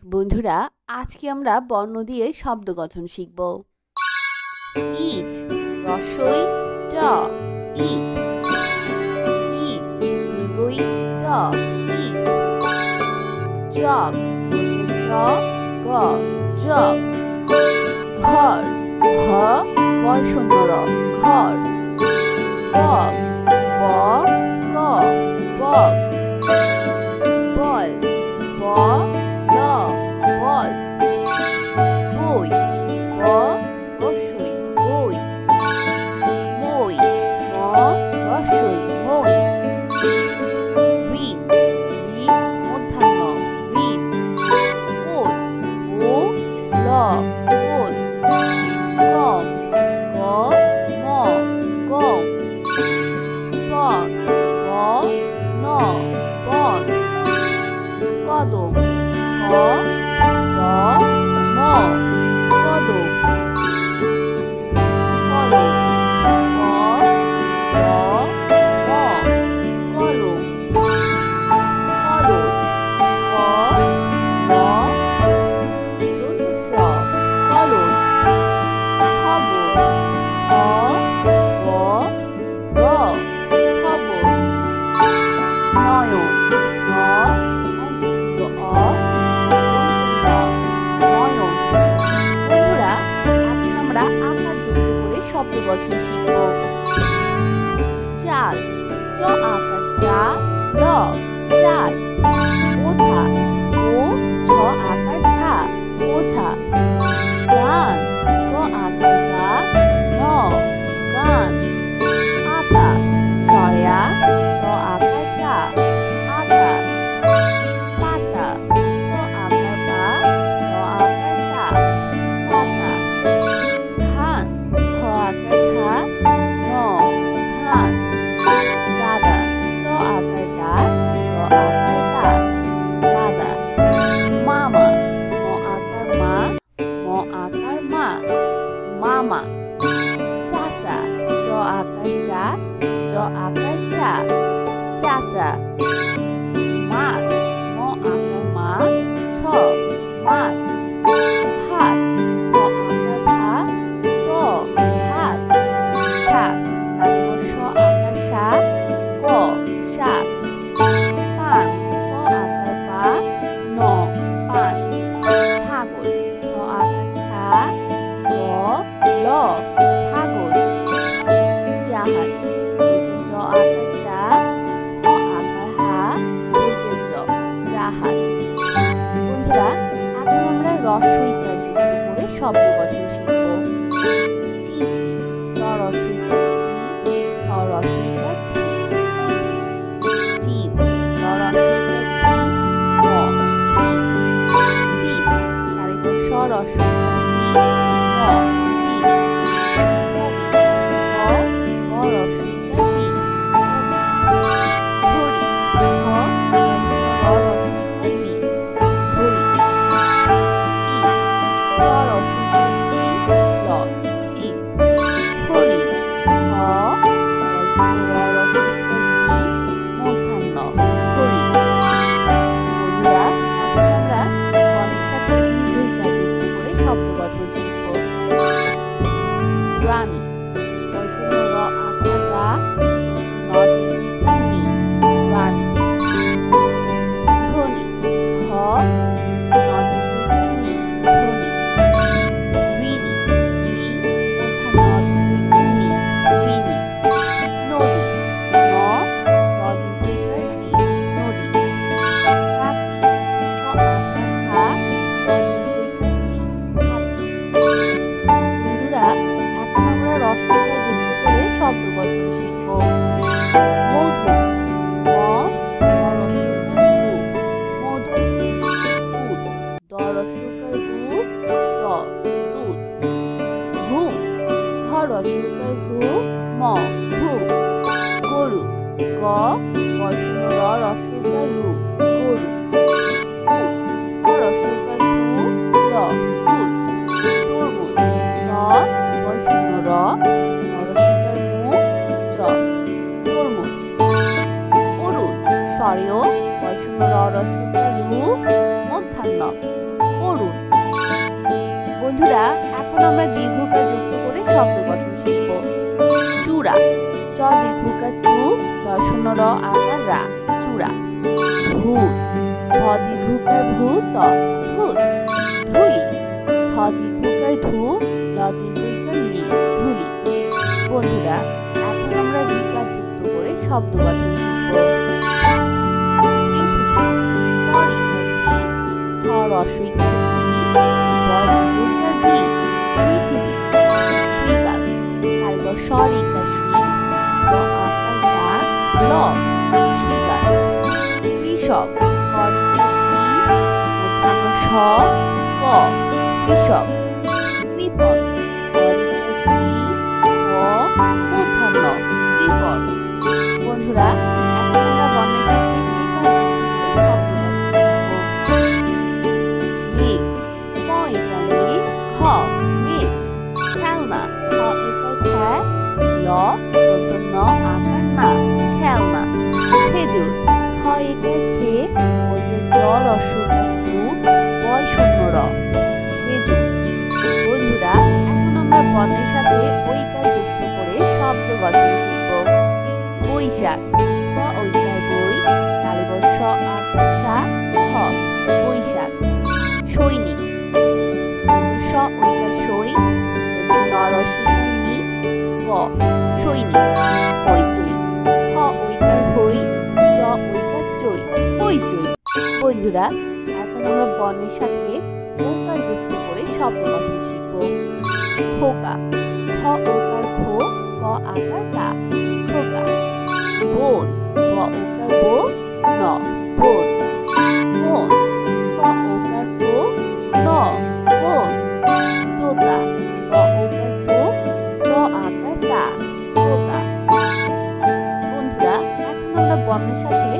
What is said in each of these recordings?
বন্ধুরা, আজকে আমরা বর্ণ দিয়ে শব্দ গঠন শিখব। ইট রসই ট ইট, ইট দীর্ঘই ট ইট। জগ জ গ জগ। ঘর ঘ বয়শূন্য র ঘর। বক ব ক বক। বল ব ল বল। বই ব রসই বই। মই ম রসই মই। ঋণ ঋ মূর্ধন্য ঋণ। ওল ও ল ওল। গম গ ম গম। বন ব ন বন। কদম ক দ ম কদম। কলম ক দ ম কলম। কলস ক ল দন্তস কলস। খবর খ ব র খবর। নয়ন ন অন্তস্থ অ নয়ন। বন্ধুরা, এখন আমরা আকার যুক্ত করে শব্দ গঠন শিখব। চাল চ আকার চা ল চাল। ওঝা ও ঝ আকার ঝা ওঝা। গান গ আকার গা ন গান। আতা সরেয়া ত আকার তা আতা। পাতা ক আকার পা ত আকার তা পাতা। ধান ধ আকার ধা ন ধান। দাদা ত আকার দা ত আকার তা দাদা। মামা ম আকার মা ম আকার মা মামা। চাচা চ আকার চা চ আকার চা চাচা। মাছ ম আকার মা ছ মাছ। ভাত ভ আকার ভা ত ভাত। শাক স আকার সা ক শাক। পান প আকার পা ন পান। ছাগল ছ আকার ছা গ ল ছাগল। জাহাজ জ আকার যা হ আকার হা জ জাহাজ। বন্ধুরা, এখন আমরা রস্বইকার যুক্ত করে শব্দ গঠন শিখব। চিঠি চ রস্বইকার চি ঠ রস্বইকার ঠি চিঠি। ডিম ড রস্বইকার ডি ম ডিম। সিম স রস্বইকার সি ম সিম। কবি ক ব রস্বইকার বি কবি। ঘড়ি ঘ র রস্বইকার রি ঘড়ি। চি র রস্বইকার চি ম অরুণ। বন্ধুরা, এখন আমরা দীর্ঘকার যুক্ত করে শব্দ গঠন শিখব। চূড়া, চ দীর্ঘকার চু, র শূন্য র আকার রা, চূড়া। ভূত, ভ দীর্ঘকার ভূ, ত ভূত। ধুলি, ধ দীর্ঘকার ধু, ল দীর্ঘকার লি, ধুলি। বন্ধুরা, এখন আমরা রিকার যুক্ত করে শব্দ গঠন শিখব। পৃথিবী, প রিকার পি, থ রস্বইকার থি, ব দীর্ঘকার বি, পৃথিবী। শ্রীকাল, তারপর স রিকার শ্রী, র আকার কা, ল, শ্রীকাল। কৃষক, ক রিকার কি, মূর্ধন্য স, ক, কৃষক। কৃপণ, ক রিকার কি, ক, মূর্ধন্য, কৃপণ। বন্ধুরা, এখন আমরা বর্ণের সাথে একার যুক্ত করে শব্দ গঠন শিখব। মেঘ, ম একার মে, খ, মেঘ। খেলনা, খ একার খ্যা, ল দন্তন্য আকার না, খেলনা। খেজুর, খ একার খে, জ রস্বইকার জু, বয় শূন্য র, খেজুর। বন্ধুরা, এখন আমরা বর্ণের সাথে ঐকার যুক্ত করে শব্দ গঠন শিখব। বৈশাখ, ক ঐকার বই, তালিব স আকার সা, খ, বৈশাখ। সৈনিক, স ঐকার সই, ন রস্বইকার নি, ক, সৈনিক। হইচই, হ ঐকার হই, চ ঐকার চই, হইচই। বন্ধুরা, এখন আমরা বর্ণের সাথে ওকার যুক্ত করে শব্দ গঠন শিখব। খোকা, খ ওকার খো, ক আকার কা, খোকা। বোন, ব ওকার বো, ন, বোন। ফোন, ফ ওকার ফো, ন, ফোন। তোতা, ত ওকার তো, ত আকার তা, তোতা। বন্ধুরা, এখন আমরা বর্ণের সাথে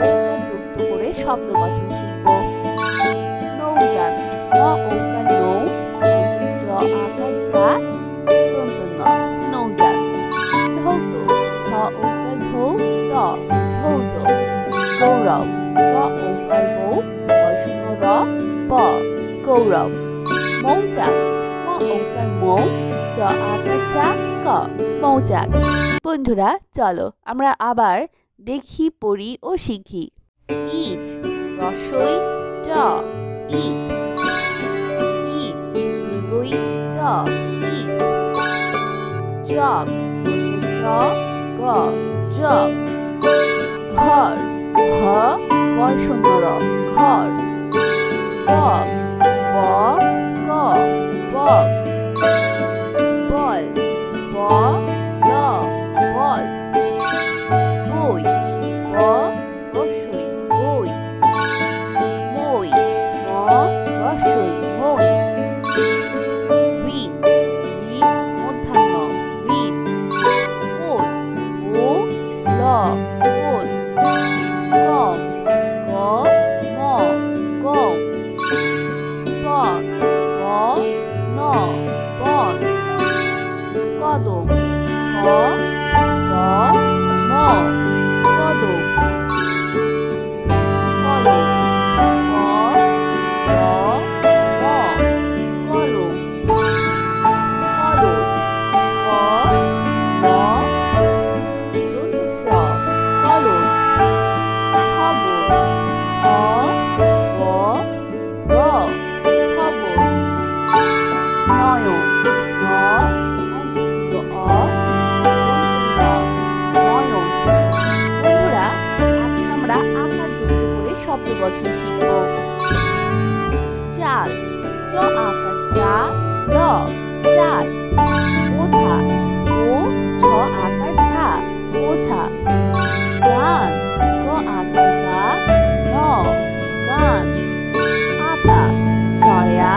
ওকার যুক্ত করে শব্দ গঠন শিখব। নৌযান, ন ওকার নৌ, জ আকার যা, দন্ত ন, নৌযান। ধৌত, ধ ওকার ধৌ, ত, ধৌত। গৌরব, গ ওকার গৌ, শূন্য র, ব, গৌরব। মৌচাক, ম ওকার মৌ, চ আকার চা, ক, মৌচাক। বন্ধুরা, চলো আমরা আবার দেখি, পড়ি ও শিখি। ইট, রস্বই ট, ইট। ইট দীর্ঘই ট, ইট। জগ, জ, গ, জগ। ঘর, ঘ, বয় শূন্য র, ঘর। বগ, ব, গ, বগ। বল, ব, ল, বল। বই, ব রস্বই, বই। মই, ম রস্বই, মই। ঋণ, ঋ মূর্ধন্য, ঋণ। ওল, ও, ল, ওল। গম, গ, ম, গম। বন, ব, ন, বন। কদম, ক, দ, ম, কদম। কলম, ক, দ, ম, কলম। কলস, ক, ল, দন্ত স, কলস। খবর, খ, ব, র, খবর। নয়ন, ন, অ, নয়ন। বন্ধুরা, এখন আমরা আকার যুক্ত করে শব্দ গঠন শিখব। চাল, চ আকার চা, ল, চাল। ওঝা, ও, ঝ আকার ঝা, ওঝা। গান, গ আকার গা, ন, গান। আতা, সরেয়া,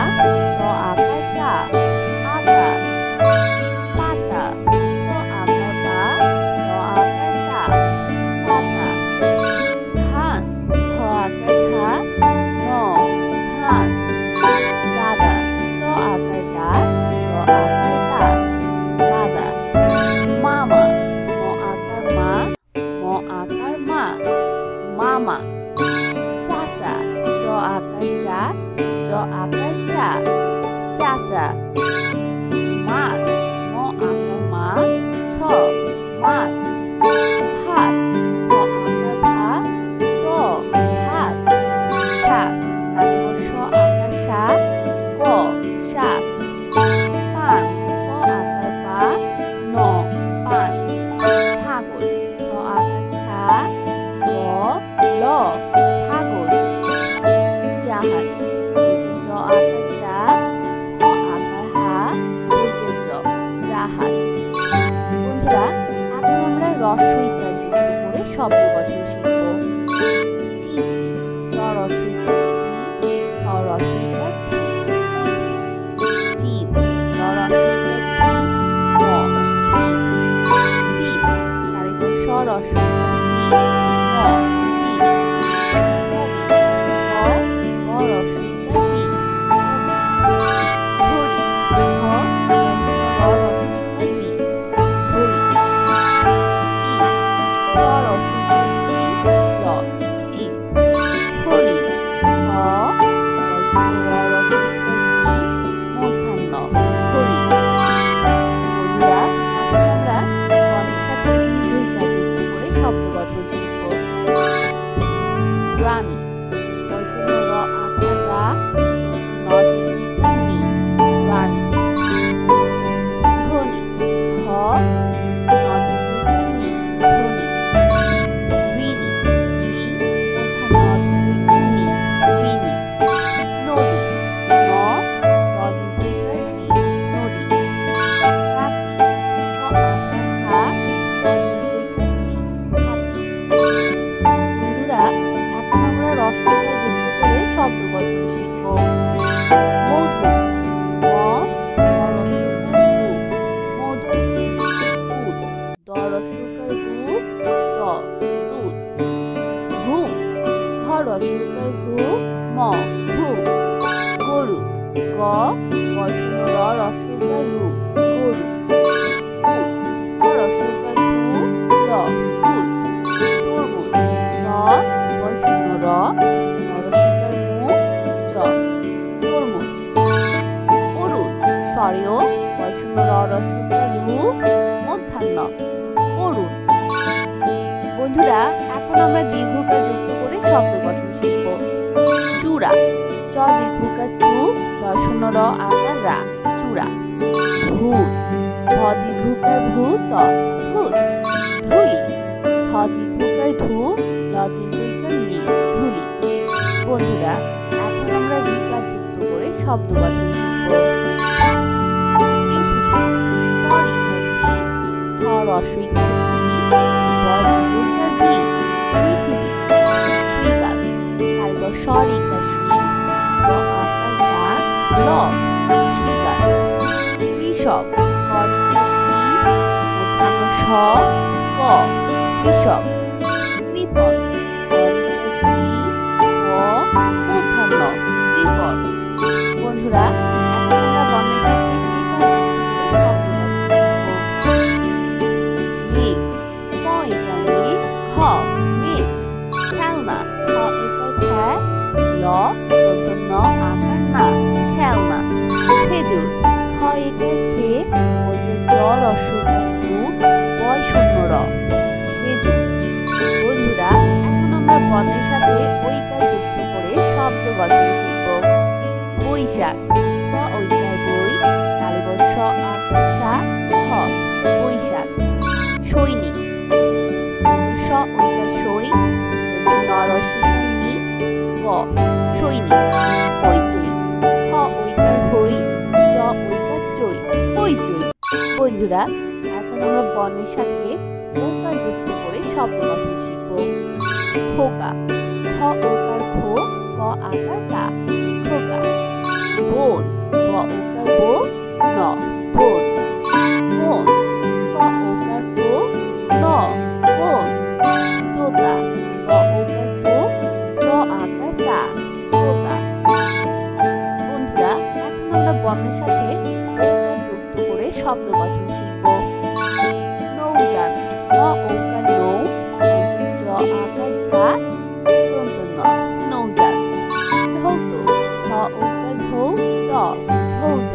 ত আকার তা, আতা। পাতা, ক আকার পা, ত আকার তা, পাতা। ধান, ধ আকার ধা, ন, ধান। গাদা, ত আকার দা, ত আকার তা, আকার চা, চাচা। মাছ, ম আকার মা, ছ, মাছ। ভাত, ভ আকার ভা, ত, ভাত। শাক, স আকার সা, ক, শাক। পান, প আকার পা, ন, পান। ছাগল, ছ আকার ছা, গ, ল, ছাগল। জাহাজ, জ আকার যা, হ আকার হা, জ, জাহাজ। বন্ধুরা, এখন আমরা রস্বই কার যুক্ত করে শব্দ গঠন শিখব। চিঠি, চ রস্বই কার চি, ঠ রস্বই কার ঠি, চিঠি। ডিম, ড রস্বই কার ডি, ম, ডিম। সিম, স রস্বই কার সি, ম, সিম। কবি, ক, ব রস্বই কার বি, কবি। ঘড়ি, ঘ, র রস্বই কার রি, ঘড়ি। চিল, চ রস্বই কার চি, ল, চিল। হরিণ, হ, র রস্বই কার রি, মূর্ধন্য, হরিণ। বন্ধুরা, এখন আমরা বর্ণের সাথে দীর্ঘইকার যুক্ত করে শব্দ গঠন শিখব। রানী, র আকার রা, ন দীর্ঘইকার নি, রানী। ধনী, ধ, ন দীর্ঘইকার নি, ধনী। ঋণী, ঋ, মূর্ধন্য দীর্ঘইকার নি, ঋণী। নদী, ন, দ দীর্ঘইকার রি, নদী। হাতি, হ আকার হা, ত দীর্ঘইকার তি, হাতি। বন্ধুরা, এখন আমরা রস্বইকার যুক্ত করে শব্দ গঠন শিখব। মধু, ম, ধ রস্বইকার ধু, মধু। দুধ, দ রস্বইকার দু, দ, দুধ। ঘুম, ঘ রস্বইকার ঘু, ম, ঘুম। গরু, গ, র রস্বইকার রু, গরু। ফুল, ফ রস্বইকার ফু, ল, ফুল। তরমুজ, ত, র রস্বইকার মু, জ, তরমুজ। অরুণ, সরেও, র রস্বইকার রু, মূর্ধন্য, অরুণ। বন্ধুরা, এখন আমরা দীর্ঘকার যুক্ত করে শব্দ গঠন শিখব। চূড়া, চ দীর্ঘকার চু, র আকার রা, চূড়া। ভূত, ধ দীর্ঘকার ভূ, ত, ভূত। ধুলি, ধ দীর্ঘকার ধু, ল দীর্ঘইকার লি, ধুলি। বন্ধুরা, এখন আমরা ঋকার যুক্ত করে শব্দ গঠন শিখব। পৃথিবী, প ঋকার পি, থ রস্বইকার থি, ব দীর্ঘইকার বি, পৃথিবী। শৃগাল, স ঋকার শ্রী, র আকার গা, ল, শৃগাল। কৃষক, ক ঋকার কৃ, মূর্ধন্য স, ক, কৃষক। কৃপণ, ক ঋকার কৃ, ক, মূর্ধন্য, কৃপণ। বন্ধুরা, এখন আমরা বর্ণের সাথে একার যুক্ত করে শব্দ গঠন শিখব। মেঘ, ক একার মে, খ, মেঘ। খেলনা, খ একার খ্যা, ল ন আকার না, খেলনা। খেজুর, খ একার খে, জ রস্বইকার জু, বয় শূন্য র, খেজুর। বন্ধুরা, এখন আমরা বর্ণের সাথে ঐকার যুক্ত করে শব্দ গঠন শিখব। বৈশাখ, ক ঐকার বই, স আকার সা, খ, বৈশাখ। সৈনিক, স ঐকার সই, ন রস্বইকার নি, ক, সৈনিক। হইচই, হ ঐকার হই, চ ঐকার চই, হইচই। বন্ধুরা, এখন আমরা বর্ণের সাথে ওকার যুক্ত করে শব্দ গঠন শিখব। খোকা, খ ওকার খো, ক আকার কা, খোকা। বোন, ব ওকার বো, ন, বোন। ফোন, ফ ওকার ফো, ন, ফোন। তোতা, ত ওকার তো, ত আকার তা, তোতা। বন্ধুরা, এখন আমরা বর্ণের সাথে ওকার যুক্ত করে শব্দ গঠন শিখব। নৌযান, ন ওকার নৌ, জ আকার যা, দন্ত ন, নৌযান। ধৌত, ধ ওকার ধো, ধৌ ত ধৌত।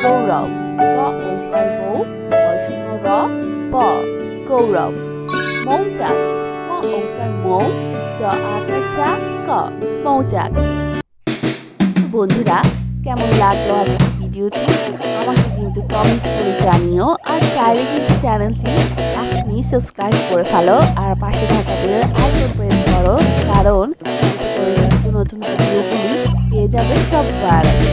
গৌরব গ ওকার গৌ বয়শূন্য র ব গৌরব। মৌচাক ম ওকার মৌ চ আকার চা ক মৌচাক। বন্ধুরা, কেমন লাগলো আজকের ভিডিওটি আমাকে কিন্তু কমেন্ট করে জানিও। আর চাইলে কিন্তু চ্যানেলটি এখনই সাবস্ক্রাইব করে ফেলো আর পাশে থাকা বেল আইকন প্রেস করো, কারণ এতে করে নিত্য নতুন ভিডিওগুলি পেয়ে যাবে সবার আগে।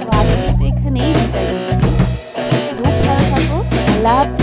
তো আজকে কিন্তু এখানেই বিদায় নিচ্ছি। খুব ভালো থাকো। আল্লাহ হাফেজ।